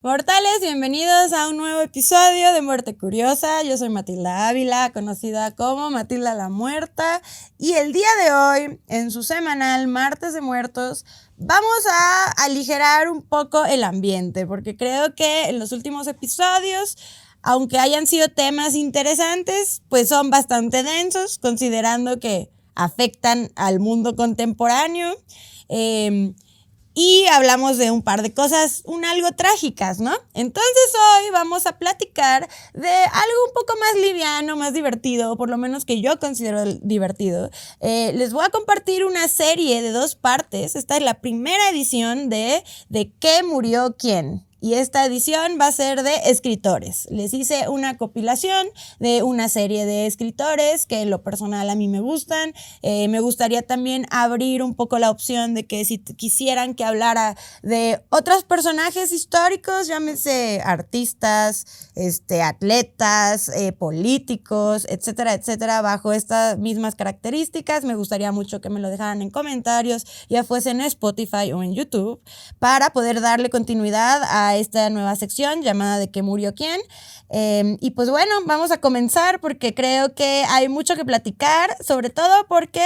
Mortales, bienvenidos a un nuevo episodio de Muerte Curiosa. Yo soy Matilda Ávila, conocida como Matilda la Muerta, y el día de hoy, en su semanal Martes de Muertos, vamos a aligerar un poco el ambiente, porque creo que en los últimos episodios, aunque hayan sido temas interesantes, pues son bastante densos, considerando que afectan al mundo contemporáneo. Y hablamos de un par de cosas algo trágicas, ¿no? Entonces hoy vamos a platicar de algo un poco más liviano, más divertido, por lo menos que yo considero divertido. Les voy a compartir una serie de 2 partes. Esta es la primera edición de ¿Qué murió quién? Y esta edición va a ser de escritores. Les hice una compilación de una serie de escritores que en lo personal a mí me gustan. Me gustaría también abrir un poco la opción de que si quisieran que hablara de otros personajes históricos, llámese artistas, atletas, políticos, etcétera, etcétera, bajo estas mismas características, me gustaría mucho que me lo dejaran en comentarios, ya fuese en Spotify o en YouTube, para poder darle continuidad a esta nueva sección llamada de ¿Qué murió quién? Y pues bueno, vamos a comenzar porque creo que hay mucho que platicar, sobre todo porque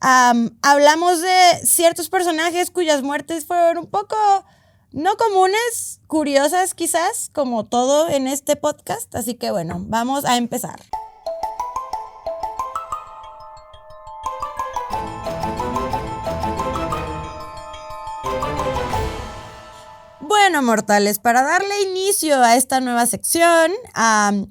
hablamos de ciertos personajes cuyas muertes fueron un poco no comunes, curiosas quizás, como todo en este podcast. Así que bueno, vamos a empezar. Bueno, mortales, para darle inicio a esta nueva sección,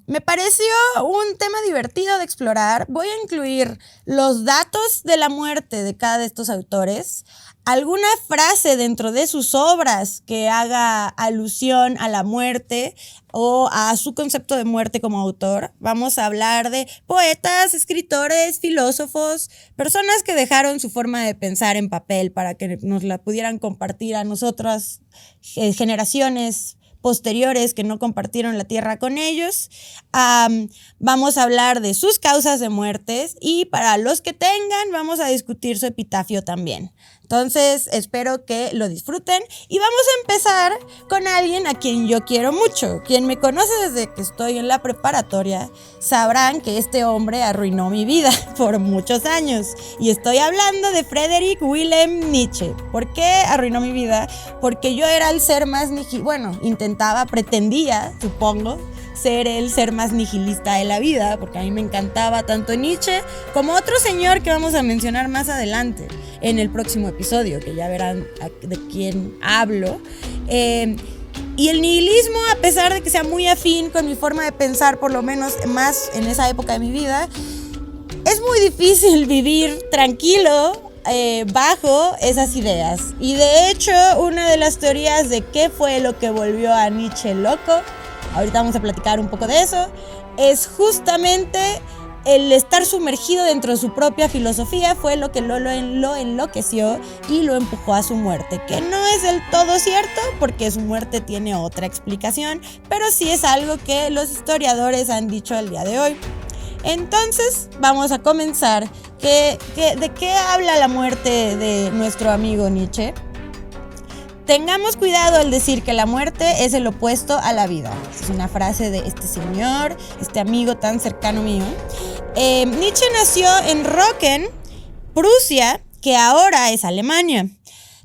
me pareció un tema divertido de explorar. Voy a incluir los datos de la muerte de cada de estos autores, alguna frase dentro de sus obras que haga alusión a la muerte o a su concepto de muerte como autor. Vamos a hablar de poetas, escritores, filósofos, personas que dejaron su forma de pensar en papel para que nos la pudieran compartir a nosotras, generaciones posteriores que no compartieron la tierra con ellos. Vamos a hablar de sus causas de muertes y para los que tengan vamos a discutir su epitafio también. Entonces espero que lo disfruten y vamos a empezar con alguien a quien yo quiero mucho. Quien me conoce desde que estoy en la preparatoria sabrán que este hombre arruinó mi vida por muchos años y estoy hablando de Friedrich Wilhelm Nietzsche. ¿Por qué arruinó mi vida? Porque yo era el ser más pretendía, supongo, ser el ser más nihilista de la vida, porque a mí me encantaba tanto Nietzsche como otro señor que vamos a mencionar más adelante en el próximo episodio, que ya verán de quién hablo. Y el nihilismo, a pesar de que sea muy afín con mi forma de pensar, por lo menos más en esa época de mi vida, es muy difícil vivir tranquilo bajo esas ideas. Y de hecho, una de las teorías de qué fue lo que volvió a Nietzsche loco, ahorita vamos a platicar un poco de eso, es justamente el estar sumergido dentro de su propia filosofía fue lo que lo enloqueció y lo empujó a su muerte, que no es del todo cierto porque su muerte tiene otra explicación, pero sí es algo que los historiadores han dicho al día de hoy. Entonces vamos a comenzar. ¿De qué habla la muerte de nuestro amigo Nietzsche? Tengamos cuidado al decir que la muerte es el opuesto a la vida. Es una frase de este señor, este amigo tan cercano mío. Nietzsche nació en Röcken, Prusia, que ahora es Alemania.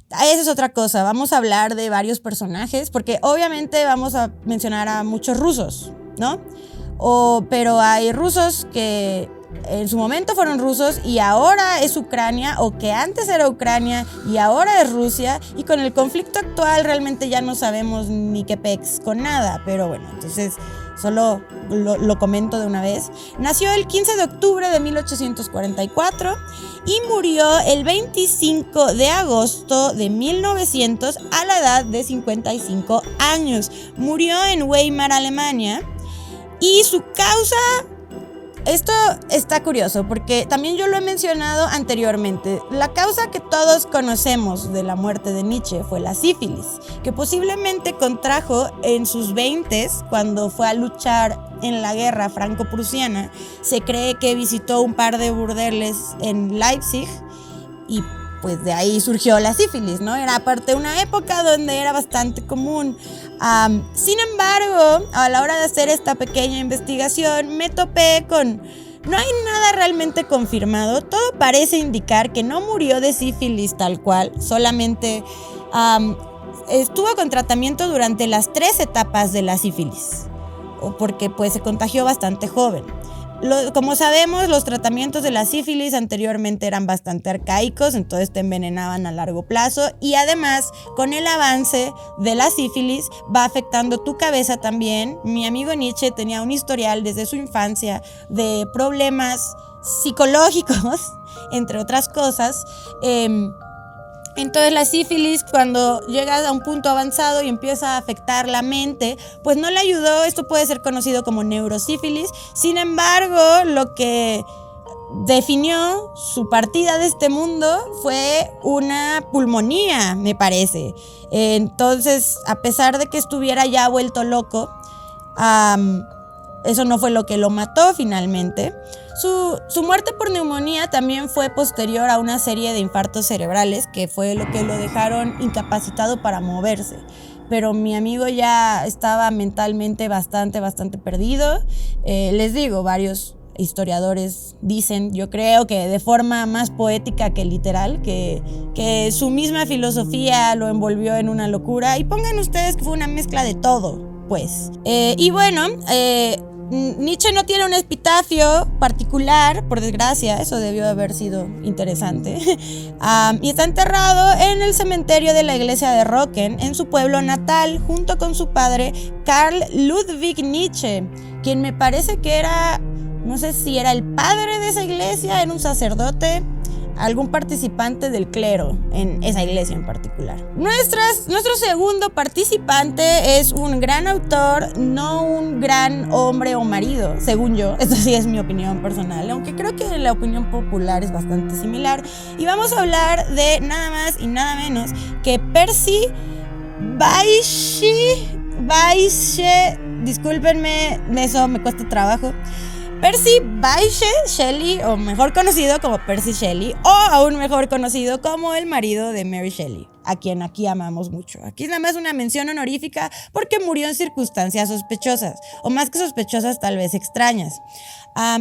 Esa es otra cosa, vamos a hablar de varios personajes, porque obviamente vamos a mencionar a muchos rusos, ¿no? Pero hay rusos que en su momento fueron rusos y ahora es Ucrania, o que antes era Ucrania y ahora es Rusia, y con el conflicto actual realmente ya no sabemos ni qué pex con nada, pero bueno, entonces solo lo comento de una vez. Nació el 15 de octubre de 1844 y murió el 25 de agosto de 1900 a la edad de 55 años. Murió en Weimar, Alemania, y su causa... Esto está curioso porque también yo lo he mencionado anteriormente. La causa que todos conocemos de la muerte de Nietzsche fue la sífilis, que posiblemente contrajo en sus 20s cuando fue a luchar en la guerra franco-prusiana. Se cree que visitó un par de burdeles en Leipzig y pues de ahí surgió la sífilis, ¿no? Era aparte una época donde era bastante común. Sin embargo, a la hora de hacer esta pequeña investigación, me topé con... No hay nada realmente confirmado. Todo parece indicar que no murió de sífilis tal cual, solamente estuvo con tratamiento durante las 3 etapas de la sífilis, porque pues se contagió bastante joven. Como sabemos, los tratamientos de la sífilis anteriormente eran bastante arcaicos, entonces te envenenaban a largo plazo, y además con el avance de la sífilis va afectando tu cabeza también. Mi amigo Nietzsche tenía un historial desde su infancia de problemas psicológicos, entre otras cosas. Entonces la sífilis, cuando llega a un punto avanzado y empieza a afectar la mente, pues no le ayudó. Esto puede ser conocido como neurosífilis. Sin embargo, lo que definió su partida de este mundo fue una pulmonía, me parece. Entonces, a pesar de que estuviera ya vuelto loco, eso no fue lo que lo mató finalmente. Su muerte por neumonía también fue posterior a una serie de infartos cerebrales, que fue lo que lo dejaron incapacitado para moverse. Pero mi amigo ya estaba mentalmente bastante perdido. Les digo, varios historiadores dicen, yo creo que de forma más poética que literal, que su misma filosofía lo envolvió en una locura. Y pongan ustedes que fue una mezcla de todo, pues. Y bueno, Nietzsche no tiene un epitafio particular, por desgracia. Eso debió haber sido interesante. Y está enterrado en el cementerio de la iglesia de Rocken, en su pueblo natal, junto con su padre, Carl Ludwig Nietzsche, quien me parece que era, no sé si era el padre de esa iglesia, era un sacerdote, algún participante del clero en esa iglesia en particular. Nuestro segundo participante es un gran autor, no un gran hombre o marido, según yo. Esto sí es mi opinión personal, aunque creo que la opinión popular es bastante similar. Y vamos a hablar de nada más y nada menos que Percy Bysshe, discúlpenme, eso me cuesta trabajo. Percy Bysshe Shelley, o mejor conocido como Percy Shelley, o aún mejor conocido como el marido de Mary Shelley, a quien aquí amamos mucho. Aquí es nada más una mención honorífica porque murió en circunstancias sospechosas, o más que sospechosas, tal vez extrañas.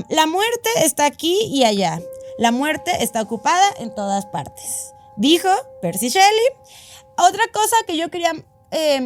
La muerte está aquí y allá. La muerte está ocupada en todas partes, dijo Percy Shelley. Otra cosa que yo quería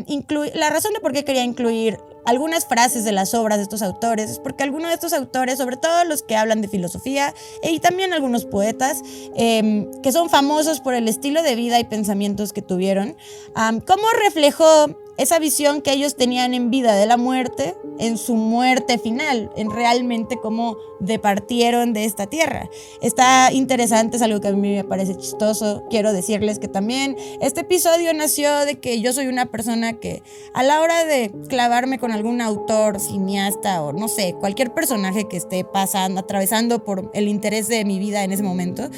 incluir, la razón de por qué quería incluir algunas frases de las obras de estos autores es porque algunos de estos autores, sobre todo los que hablan de filosofía, y también algunos poetas que son famosos por el estilo de vida y pensamientos que tuvieron, cómo reflejó esa visión que ellos tenían en vida de la muerte, en su muerte final, en realmente cómo departieron de esta tierra. Está interesante, es algo que a mí me parece chistoso. Quiero decirles que también este episodio nació de que yo soy una persona que a la hora de clavarme con algún autor, cineasta o no sé, cualquier personaje que esté atravesando por el interés de mi vida en ese momento,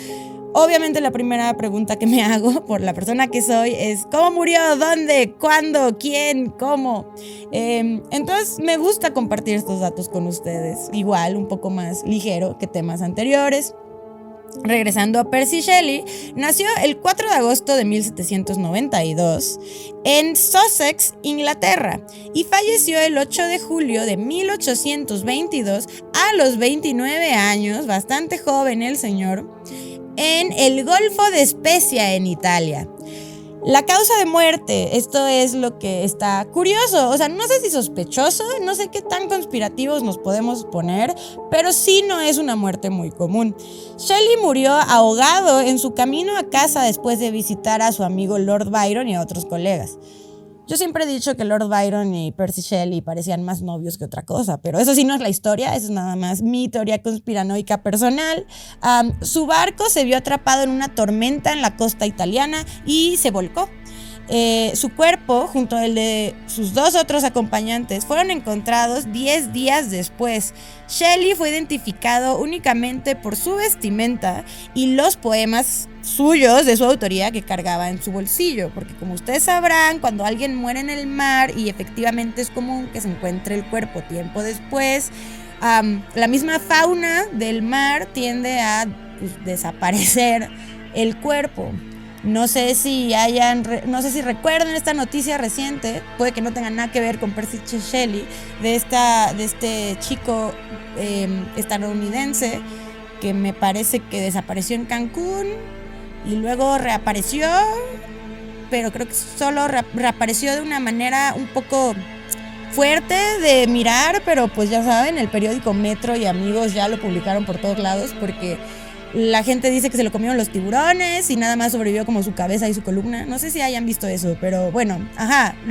obviamente la primera pregunta que me hago por la persona que soy es ¿cómo murió? ¿Dónde? ¿Cuándo? ¿Quién? ¿Cómo? Entonces me gusta compartir estos datos con ustedes, igual un poco más ligero que temas anteriores. Regresando a Percy Shelley, nació el 4 de agosto de 1792 en Sussex, Inglaterra, y falleció el 8 de julio de 1822 a los 29 años, bastante joven el señor, en el Golfo de Spezia, en Italia. La causa de muerte, esto es lo que está curioso, o sea, no sé si sospechoso, no sé qué tan conspirativos nos podemos poner, pero sí no es una muerte muy común. Shelley murió ahogado en su camino a casa después de visitar a su amigo Lord Byron y a otros colegas. Yo siempre he dicho que Lord Byron y Percy Shelley parecían más novios que otra cosa, pero eso sí no es la historia, eso es nada más mi teoría conspiranoica personal. Su barco se vio atrapado en una tormenta en la costa italiana y se volcó. Su cuerpo, junto al de sus 2 otros acompañantes, fueron encontrados 10 días después. Shelley fue identificado únicamente por su vestimenta y los poemas suyos de su autoría que cargaba en su bolsillo, porque como ustedes sabrán, cuando alguien muere en el mar y efectivamente es común que se encuentre el cuerpo tiempo después, la misma fauna del mar tiende a desaparecer el cuerpo. No sé si recuerdan esta noticia reciente, puede que no tenga nada que ver con Percy Shelley, de este chico estadounidense que me parece que desapareció en Cancún y luego reapareció, pero creo que solo reapareció de una manera un poco fuerte de mirar, pero pues ya saben, el periódico Metro y amigos ya lo publicaron por todos lados porque la gente dice que se lo comieron los tiburones y nada más sobrevivió como su cabeza y su columna. No sé si hayan visto eso, pero bueno,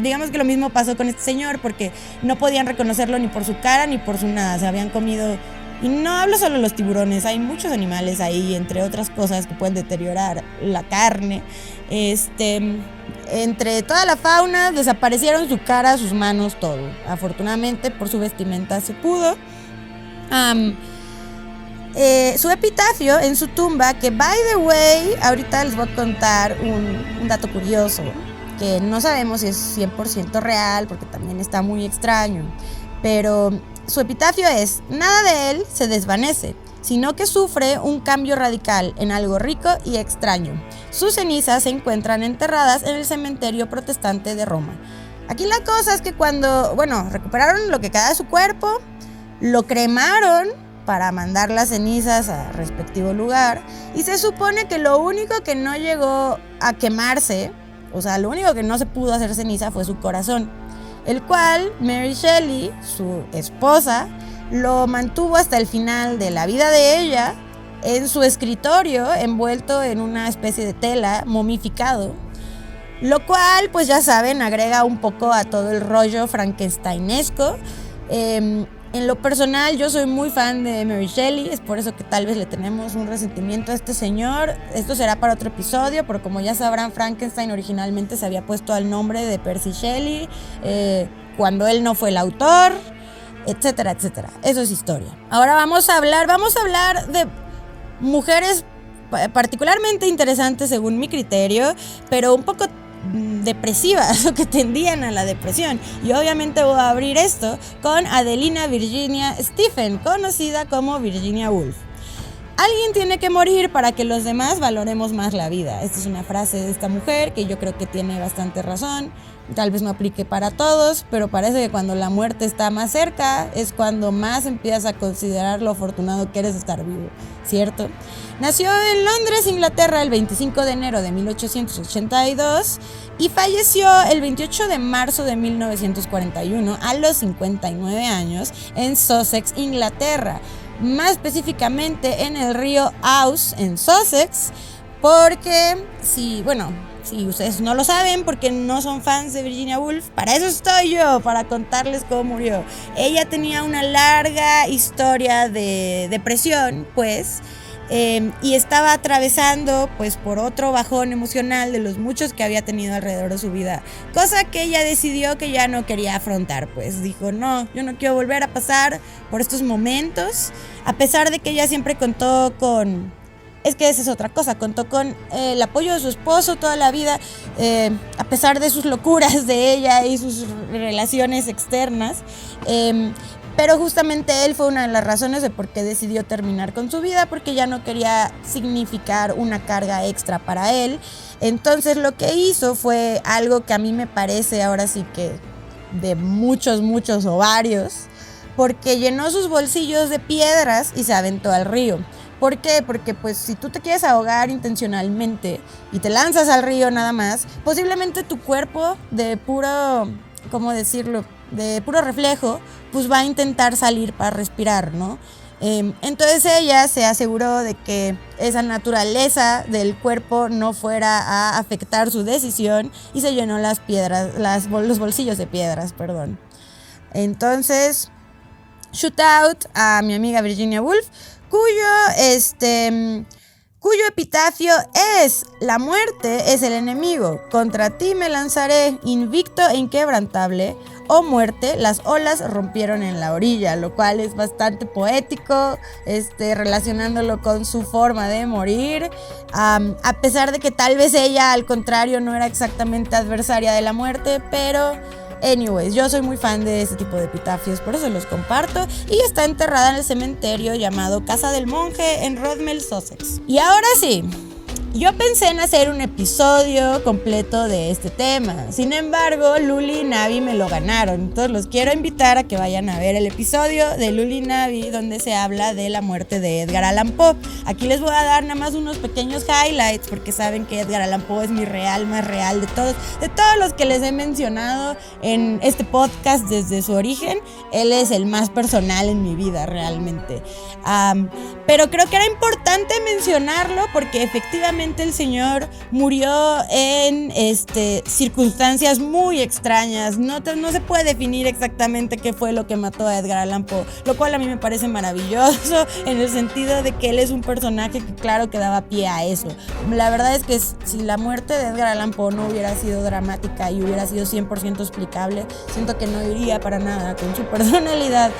digamos que lo mismo pasó con este señor porque no podían reconocerlo ni por su cara ni por su nada, se habían comido. Y no hablo solo de los tiburones, hay muchos animales ahí, entre otras cosas que pueden deteriorar la carne. Entre toda la fauna desaparecieron su cara, sus manos, todo. Afortunadamente por su vestimenta se pudo. Su epitafio en su tumba, que by the way, ahorita les voy a contar un dato curioso, que no sabemos si es 100% real, porque también está muy extraño, pero su epitafio es: nada de él se desvanece, sino que sufre un cambio radical en algo rico y extraño. Sus cenizas se encuentran enterradas en el cementerio protestante de Roma. Aquí la cosa es que cuando, recuperaron lo que queda de su cuerpo, lo cremaron para mandar las cenizas a respectivo lugar, y se supone que lo único que no llegó a quemarse, o sea, lo único que no se pudo hacer ceniza fue su corazón, el cual Mary Shelley, su esposa, lo mantuvo hasta el final de la vida de ella en su escritorio, envuelto en una especie de tela, momificado, lo cual, pues ya saben, agrega un poco a todo el rollo frankensteinesco. En lo personal, yo soy muy fan de Mary Shelley, es por eso que tal vez le tenemos un resentimiento a este señor. Esto será para otro episodio, pero como ya sabrán, Frankenstein originalmente se había puesto al nombre de Percy Shelley, cuando él no fue el autor, etcétera, etcétera. Eso es historia. Ahora vamos a hablar de mujeres particularmente interesantes según mi criterio, pero un poco depresivas o que tendían a la depresión. Y obviamente voy a abrir esto con Adelina Virginia Stephen, conocida como Virginia Woolf. Alguien tiene que morir para que los demás valoremos más la vida. Esta es una frase de esta mujer que yo creo que tiene bastante razón. Tal vez no aplique para todos, pero parece que cuando la muerte está más cerca es cuando más empiezas a considerar lo afortunado que eres de estar vivo, ¿cierto? Nació en Londres, Inglaterra, el 25 de enero de 1882 y falleció el 28 de marzo de 1941 a los 59 años en Sussex, Inglaterra. Más específicamente en el río Ouse, en Sussex, porque si ustedes no lo saben, porque no son fans de Virginia Woolf, para eso estoy yo, para contarles cómo murió. Ella tenía una larga historia de depresión, pues, y estaba atravesando pues por otro bajón emocional de los muchos que había tenido alrededor de su vida, cosa que ella decidió que ya no quería afrontar. Pues dijo: no, yo no quiero volver a pasar por estos momentos, a pesar de que ella siempre contó con... Es que esa es otra cosa, contó con el apoyo de su esposo toda la vida, a pesar de sus locuras de ella y sus relaciones externas. Pero justamente él fue una de las razones de por qué decidió terminar con su vida, porque ya no quería significar una carga extra para él. Entonces lo que hizo fue algo que a mí me parece ahora sí que de muchos ovarios, porque llenó sus bolsillos de piedras y se aventó al río. ¿Por qué? Porque pues si tú te quieres ahogar intencionalmente y te lanzas al río nada más, posiblemente tu cuerpo de puro, ¿cómo decirlo?, de puro reflejo, pues va a intentar salir para respirar, ¿no? Entonces ella se aseguró de que esa naturaleza del cuerpo no fuera a afectar su decisión y se llenó los bolsillos de piedras, perdón. Entonces, shout out a mi amiga Virginia Woolf, cuyo epitafio es: la muerte es el enemigo, contra ti me lanzaré, invicto e inquebrantable, oh muerte, las olas rompieron en la orilla, lo cual es bastante poético, relacionándolo con su forma de morir, a pesar de que tal vez ella, al contrario, no era exactamente adversaria de la muerte, pero... Anyways, yo soy muy fan de ese tipo de epitafios, por eso los comparto, y está enterrada en el cementerio llamado Casa del Monje en Rodmell, Sussex. Y ahora sí, Yo pensé en hacer un episodio completo de este tema. Sin embargo, Luli y Navi me lo ganaron. Entonces los quiero invitar a que vayan a ver el episodio de Luli y Navi donde se habla de la muerte de Edgar Allan Poe. Aquí les voy a dar nada más unos pequeños highlights porque saben que Edgar Allan Poe es mi más real de todos los que les he mencionado en este podcast desde su origen. Él es el más personal en mi vida realmente. Pero creo que era importante mencionarlo porque efectivamente el señor murió en circunstancias muy extrañas. No se puede definir exactamente qué fue lo que mató a Edgar Allan Poe, lo cual a mí me parece maravilloso en el sentido de que él es un personaje que claro que daba pie a eso. La verdad es que si la muerte de Edgar Allan Poe no hubiera sido dramática y hubiera sido 100% explicable, siento que no iría para nada con su personalidad.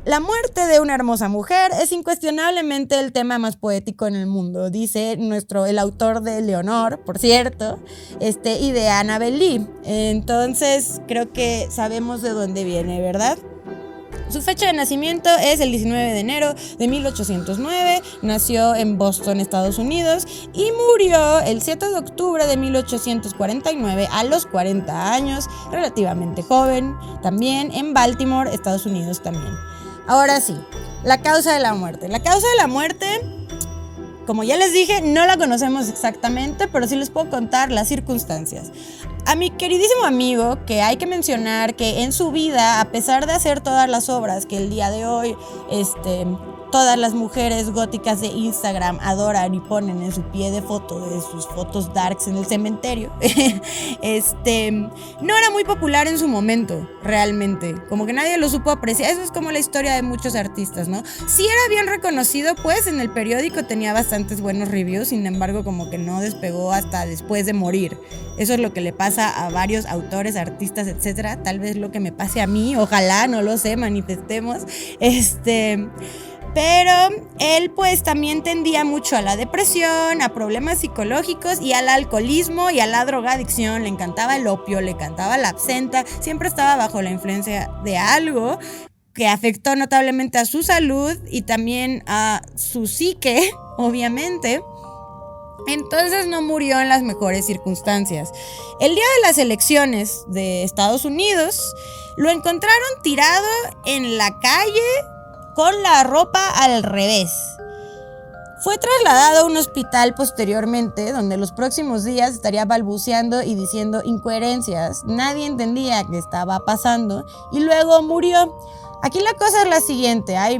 La muerte de una hermosa mujer es incuestionablemente el tema más poético en el mundo, dice el autor de Leonor, por cierto, y de Annabel Lee. Entonces creo que sabemos de dónde viene, ¿verdad? Su fecha de nacimiento es el 19 de enero de 1809, nació en Boston, Estados Unidos, y murió el 7 de octubre de 1849 a los 40 años, relativamente joven, también en Baltimore, Estados Unidos también. Ahora sí, la causa de la muerte. La causa de la muerte, como ya les dije, no la conocemos exactamente, pero sí les puedo contar las circunstancias. A mi queridísimo amigo, que hay que mencionar que en su vida, a pesar de hacer todas las obras que el día de hoy, todas las mujeres góticas de Instagram adoran y ponen en su pie de foto de sus fotos darks en el cementerio, no era muy popular en su momento, realmente. Como que nadie lo supo apreciar. Eso es como la historia de muchos artistas, ¿no? Sí era bien reconocido, pues en el periódico tenía bastantes buenos reviews, sin embargo como que no despegó hasta después de morir. Eso es lo que le pasa a varios autores, artistas, etcétera. Tal vez lo que me pase a mí, ojalá, no lo sé, manifestemos. Pero él pues también tendía mucho a la depresión, a problemas psicológicos y al alcoholismo y a la drogadicción. Le encantaba el opio, le encantaba la absenta, siempre estaba bajo la influencia de algo que afectó notablemente a su salud y también a su psique, obviamente. Entonces no murió en las mejores circunstancias. El día de las elecciones de Estados Unidos lo encontraron tirado en la calle con la ropa al revés. Fue trasladado a un hospital posteriormente, donde los próximos días estaría balbuceando y diciendo incoherencias. Nadie entendía qué estaba pasando y luego murió. Aquí la cosa es la siguiente. Hay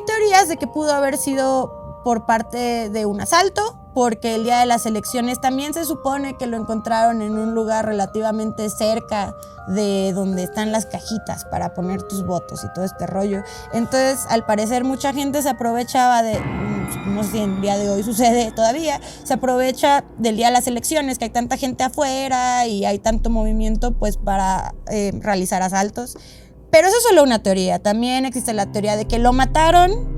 teorías de que pudo haber sido por parte de un asalto, porque el día de las elecciones también se supone que lo encontraron en un lugar relativamente cerca de donde están las cajitas para poner tus votos y todo este rollo. Entonces, al parecer, mucha gente se aprovechaba no sé si en el día de hoy sucede todavía, se aprovecha del día de las elecciones, que hay tanta gente afuera y hay tanto movimiento, pues para realizar asaltos. Pero eso es solo una teoría. También existe la teoría de que lo mataron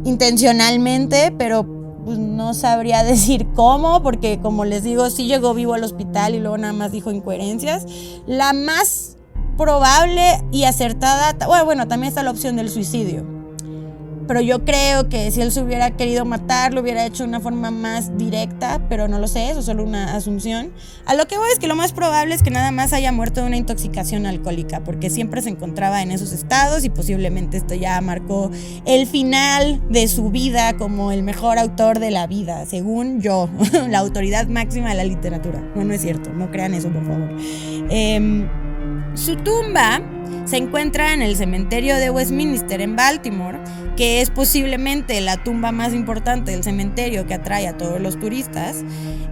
intencionalmente, pero pues no sabría decir cómo, porque como les digo, sí llegó vivo al hospital y luego nada más dijo incoherencias. La más probable y acertada, bueno, también está la opción del suicidio. Pero yo creo que si él se hubiera querido matar, lo hubiera hecho de una forma más directa, pero no lo sé, eso es solo una asunción. A lo que voy es que lo más probable es que nada más haya muerto de una intoxicación alcohólica, porque siempre se encontraba en esos estados y posiblemente esto ya marcó el final de su vida como el mejor autor de la vida, según yo, la autoridad máxima de la literatura. No es cierto, no crean eso, por favor. Su tumba se encuentra en el cementerio de Westminster en Baltimore, que es posiblemente la tumba más importante del cementerio que atrae a todos los turistas.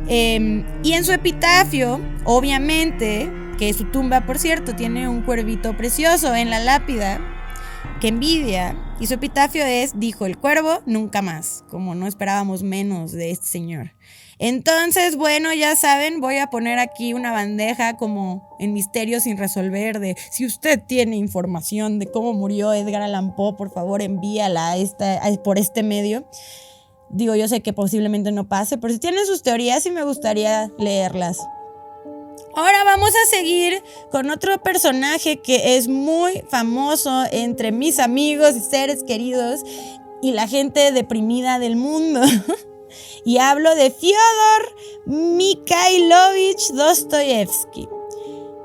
Y en su epitafio, obviamente, que su tumba, por cierto, tiene un cuervito precioso en la lápida, que envidia, y su epitafio es: dijo el cuervo, nunca más, como no esperábamos menos de este señor. Entonces, bueno, ya saben, voy a poner aquí una bandeja como en Misterios sin resolver de si usted tiene información de cómo murió Edgar Allan Poe, por favor envíala por este medio. Digo, yo sé que posiblemente no pase, pero si tienen sus teorías sí me gustaría leerlas. Ahora vamos a seguir con otro personaje que es muy famoso entre mis amigos y seres queridos y la gente deprimida del mundo. y hablo de Fyodor Mikhailovich Dostoyevsky.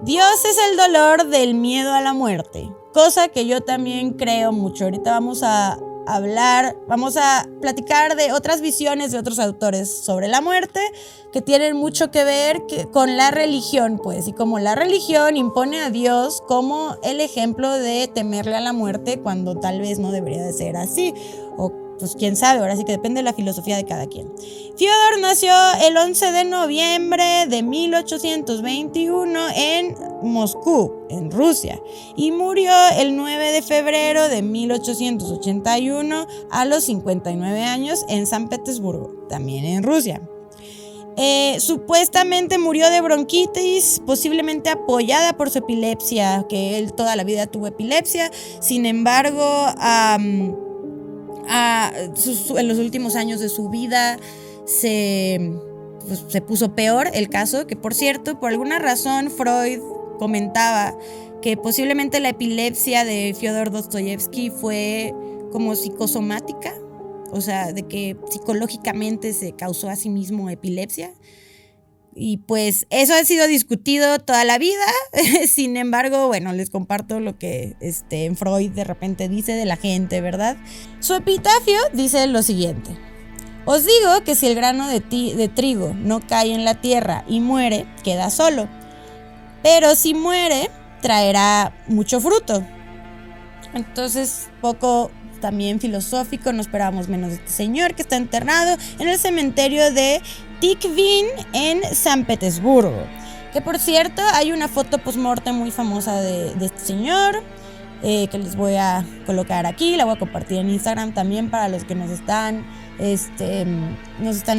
Dios es el dolor del miedo a la muerte, cosa que yo también creo mucho. Ahorita vamos a platicar de otras visiones de otros autores sobre la muerte que tienen mucho que ver con la religión, pues, y como la religión impone a Dios como el ejemplo de temerle a la muerte cuando tal vez no debería de ser así, o pues quién sabe, ahora sí que depende de la filosofía de cada quien. Fyodor nació el 11 de noviembre de 1821 en Moscú, en Rusia, y murió el 9 de febrero de 1881 a los 59 años en San Petersburgo, también en Rusia. Supuestamente murió de bronquitis, posiblemente apoyada por su epilepsia, que él toda la vida tuvo epilepsia. Sin embargo, en los últimos años de su vida se puso peor el caso, que por cierto, por alguna razón Freud comentaba que posiblemente la epilepsia de Fyodor Dostoyevsky fue como psicosomática, o sea, de que psicológicamente se causó a sí mismo epilepsia. Y pues eso ha sido discutido toda la vida. Sin embargo, bueno, les comparto lo que Freud de repente dice de la gente, ¿verdad? Su epitafio dice lo siguiente: os digo que si el grano de trigo no cae en la tierra y muere, queda solo. Pero si muere, traerá mucho fruto. Entonces, poco también filosófico, no esperábamos menos de este señor que está enterrado en el cementerio de Tikhvin en San Petersburgo. Que por cierto, hay una foto post-mortem muy famosa de este señor, que les voy a colocar aquí, la voy a compartir en Instagram también para los que nos están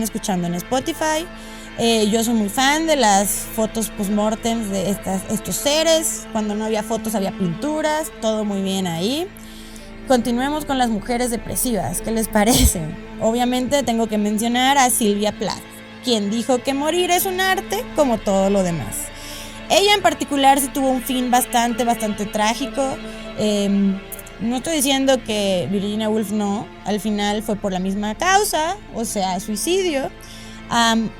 escuchando en Spotify. Yo soy muy fan de las fotos post-mortem de estos seres. Cuando no había fotos había pinturas, todo muy bien ahí. Continuemos con las mujeres depresivas, ¿qué les parece? Obviamente tengo que mencionar a Sylvia Plath, quien dijo que morir es un arte como todo lo demás. Ella en particular sí tuvo un fin bastante trágico. No estoy diciendo que Virginia Woolf no, al final fue por la misma causa, o sea, suicidio.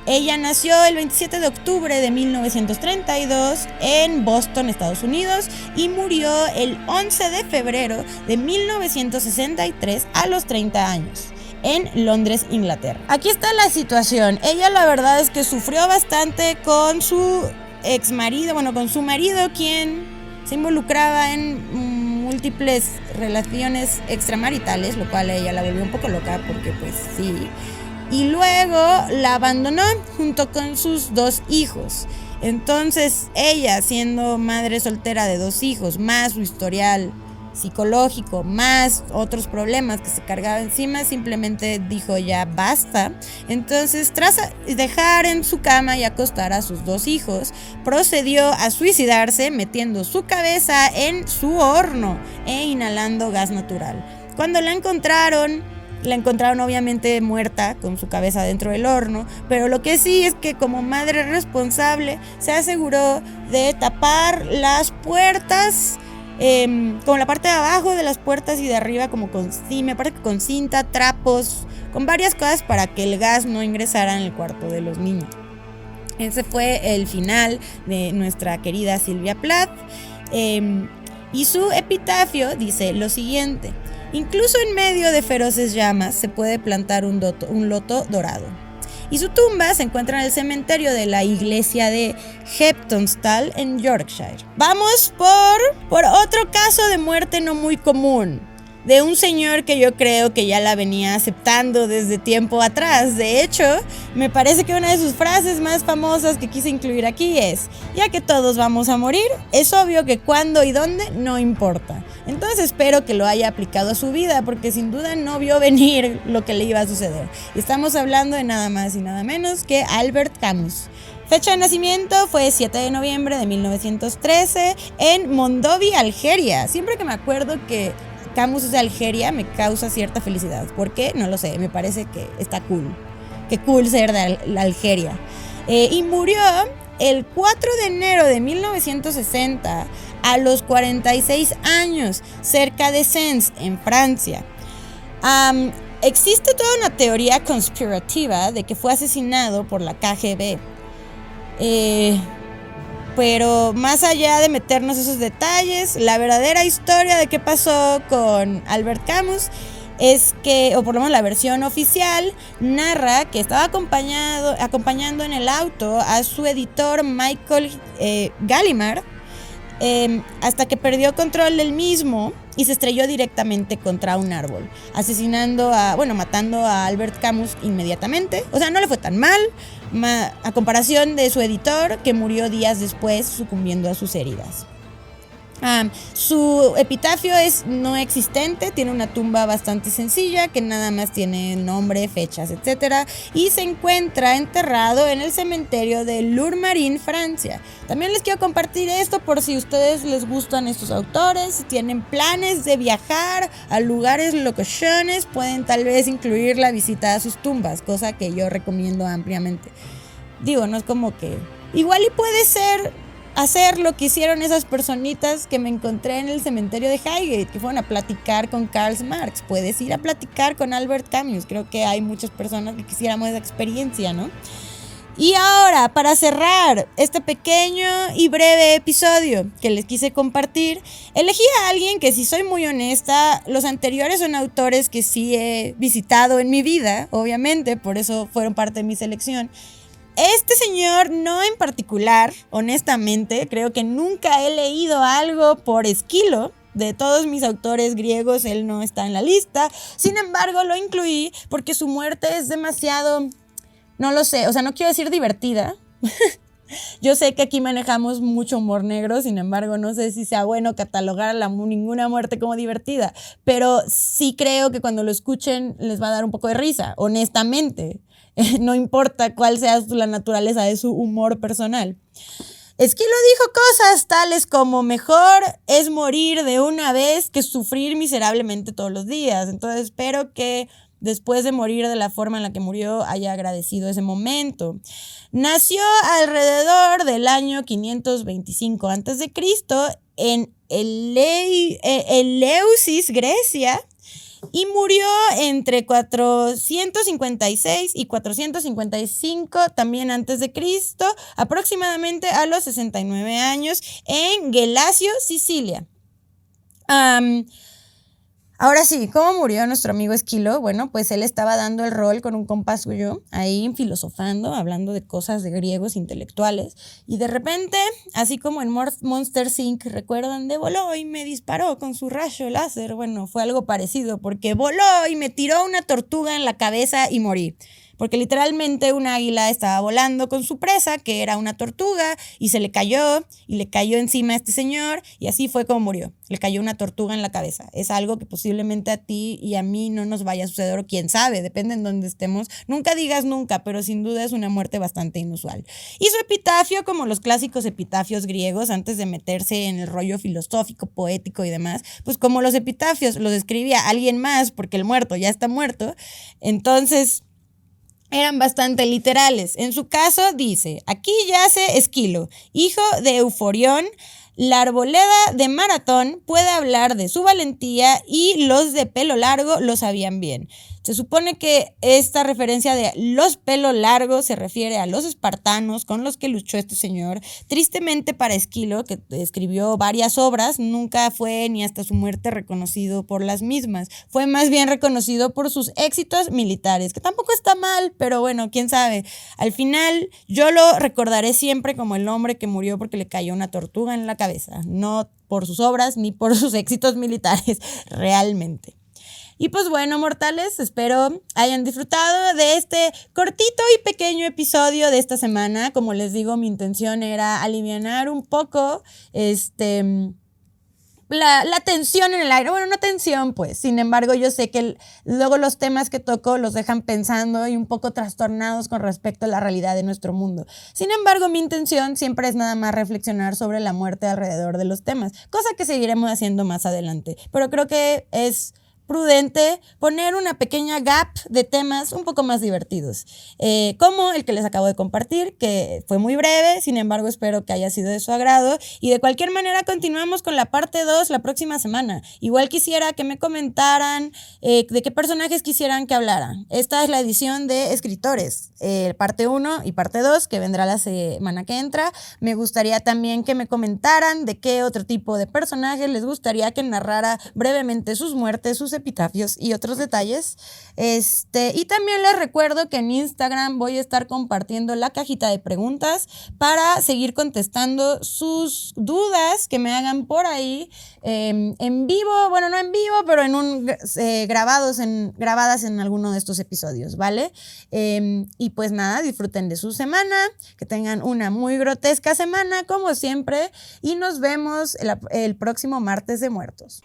Ella nació el 27 de octubre de 1932 en Boston, Estados Unidos, y murió el 11 de febrero de 1963 a los 30 años. En Londres, Inglaterra. Aquí está la situación. Ella la verdad es que sufrió bastante con su ex marido, con su marido, quien se involucraba en múltiples relaciones extramaritales, lo cual a ella la volvió un poco loca porque pues sí. Y luego la abandonó junto con sus 2 hijos. Entonces ella, siendo madre soltera de 2 hijos, más su historial psicológico, más otros problemas que se cargaba encima, simplemente dijo ya basta. Entonces, tras dejar en su cama y acostar a sus 2 hijos, procedió a suicidarse metiendo su cabeza en su horno e inhalando gas natural. Cuando la encontraron obviamente muerta con su cabeza dentro del horno, pero lo que sí es que como madre responsable se aseguró de tapar las puertas, con la parte de abajo de las puertas y de arriba como me parece que con cinta, trapos, con varias cosas para que el gas no ingresara en el cuarto de los niños. Ese fue el final de nuestra querida Sylvia Plath, y su epitafio dice lo siguiente: incluso en medio de feroces llamas se puede plantar un loto dorado. Y su tumba se encuentra en el cementerio de la iglesia de Heptonstall en Yorkshire. Vamos por otro caso de muerte no muy común, de un señor que yo creo que ya la venía aceptando desde tiempo atrás. De hecho, me parece que una de sus frases más famosas que quise incluir aquí es: ya que todos vamos a morir, es obvio que cuándo y dónde no importa. Entonces espero que lo haya aplicado a su vida, porque sin duda no vio venir lo que le iba a suceder. Estamos hablando de nada más y nada menos que Albert Camus. Fecha de nacimiento fue 7 de noviembre de 1913 en Mondovi, Algeria. Siempre que me acuerdo que Camus es de Algeria me causa cierta felicidad. ¿Por qué? No lo sé, me parece que está cool. Qué cool ser de Algeria. Y murió el 4 de enero de 1960 a los 46 años, cerca de Sens, en Francia. existe toda una teoría conspirativa de que fue asesinado por la KGB. Pero más allá de meternos esos detalles, la verdadera historia de qué pasó con Albert Camus es que, o por lo menos la versión oficial, narra que estaba acompañando en el auto a su editor Michael Gallimard, hasta que perdió control del mismo y se estrelló directamente contra un árbol, matando a Albert Camus inmediatamente. O sea, no le fue tan mal, a comparación de su editor, que murió días después sucumbiendo a sus heridas. Su epitafio es no existente, tiene una tumba bastante sencilla que nada más tiene nombre, fechas, etc. Y se encuentra enterrado en el cementerio de Lourmarin, Francia. También les quiero compartir esto por si a ustedes les gustan estos autores, si tienen planes de viajar a lugares locochones, pueden tal vez incluir la visita a sus tumbas, cosa que yo recomiendo ampliamente. Digo, no es como que... Igual y puede ser... hacer lo que hicieron esas personitas que me encontré en el cementerio de Highgate, que fueron a platicar con Karl Marx. Puedes ir a platicar con Albert Camus. Creo que hay muchas personas que quisiéramos esa experiencia, ¿no? Y ahora, para cerrar este pequeño y breve episodio que les quise compartir, elegí a alguien que, si soy muy honesta, los anteriores son autores que sí he visitado en mi vida, obviamente, por eso fueron parte de mi selección. Este señor no en particular, honestamente, creo que nunca he leído algo por Esquilo. De todos mis autores griegos, él no está en la lista. Sin embargo, lo incluí porque su muerte es demasiado, no lo sé, o sea, no quiero decir divertida. Yo sé que aquí manejamos mucho humor negro, sin embargo, no sé si sea bueno catalogar ninguna muerte como divertida. Pero sí creo que cuando lo escuchen les va a dar un poco de risa, honestamente. No importa cuál sea la naturaleza de su humor personal. Esquilo dijo cosas tales como: mejor es morir de una vez que sufrir miserablemente todos los días. Entonces espero que después de morir de la forma en la que murió haya agradecido ese momento. Nació alrededor del año 525 a.C. en Eleusis, Grecia. Y murió entre 456 y 455 también antes de Cristo, aproximadamente a los 69 años, en Gelacio, Sicilia. Ahora sí, ¿cómo murió nuestro amigo Esquilo? Bueno, pues él estaba dando el rol con un compa suyo, ahí filosofando, hablando de cosas de griegos intelectuales, y de repente, así como en Monster Inc., ¿recuerdan? De voló y me disparó con su rayo láser. Bueno, fue algo parecido, porque voló y me tiró una tortuga en la cabeza y morí. Porque literalmente un águila estaba volando con su presa, que era una tortuga, y se le cayó, y le cayó encima a este señor, y así fue como murió. Le cayó una tortuga en la cabeza. Es algo que posiblemente a ti y a mí no nos vaya a suceder, o quién sabe, depende en dónde estemos. Nunca digas nunca, pero sin duda es una muerte bastante inusual. Y su epitafio, como los clásicos epitafios griegos, antes de meterse en el rollo filosófico, poético y demás, pues como los epitafios los escribía alguien más, porque el muerto ya está muerto, entonces... eran bastante literales. En su caso dice: aquí yace Esquilo, hijo de Euforión. La arboleda de Maratón puede hablar de su valentía y los de pelo largo lo sabían bien. Se supone que esta referencia de los pelo largos se refiere a los espartanos con los que luchó este señor. Tristemente para Esquilo, que escribió varias obras, nunca fue ni hasta su muerte reconocido por las mismas. Fue más bien reconocido por sus éxitos militares, que tampoco está mal, pero bueno, quién sabe. Al final yo lo recordaré siempre como el hombre que murió porque le cayó una tortuga en la cabeza, no por sus obras ni por sus éxitos militares, realmente. Y pues bueno, mortales, espero hayan disfrutado de este cortito y pequeño episodio de esta semana. Como les digo, mi intención era alivianar un poco la tensión en el aire. Bueno, no tensión, pues. Sin embargo, yo sé que luego los temas que toco los dejan pensando y un poco trastornados con respecto a la realidad de nuestro mundo. Sin embargo, mi intención siempre es nada más reflexionar sobre la muerte alrededor de los temas, cosa que seguiremos haciendo más adelante. Pero creo que es prudente poner una pequeña gap de temas un poco más divertidos, como el que les acabo de compartir, que fue muy breve, sin embargo espero que haya sido de su agrado, y de cualquier manera continuamos con la parte 2 la próxima semana. Igual quisiera que me comentaran de qué personajes quisieran que hablaran. Esta es la edición de escritores, parte 1 y parte 2, que vendrá la semana que entra. Me gustaría también que me comentaran de qué otro tipo de personajes les gustaría que narrara brevemente sus muertes, sus epitafios y otros detalles. Y también les recuerdo que en Instagram voy a estar compartiendo la cajita de preguntas para seguir contestando sus dudas que me hagan por ahí en vivo, bueno, no en vivo, pero grabadas en alguno de estos episodios, ¿vale? Y pues nada, disfruten de su semana, que tengan una muy grotesca semana, como siempre, y nos vemos el próximo martes de Muertos.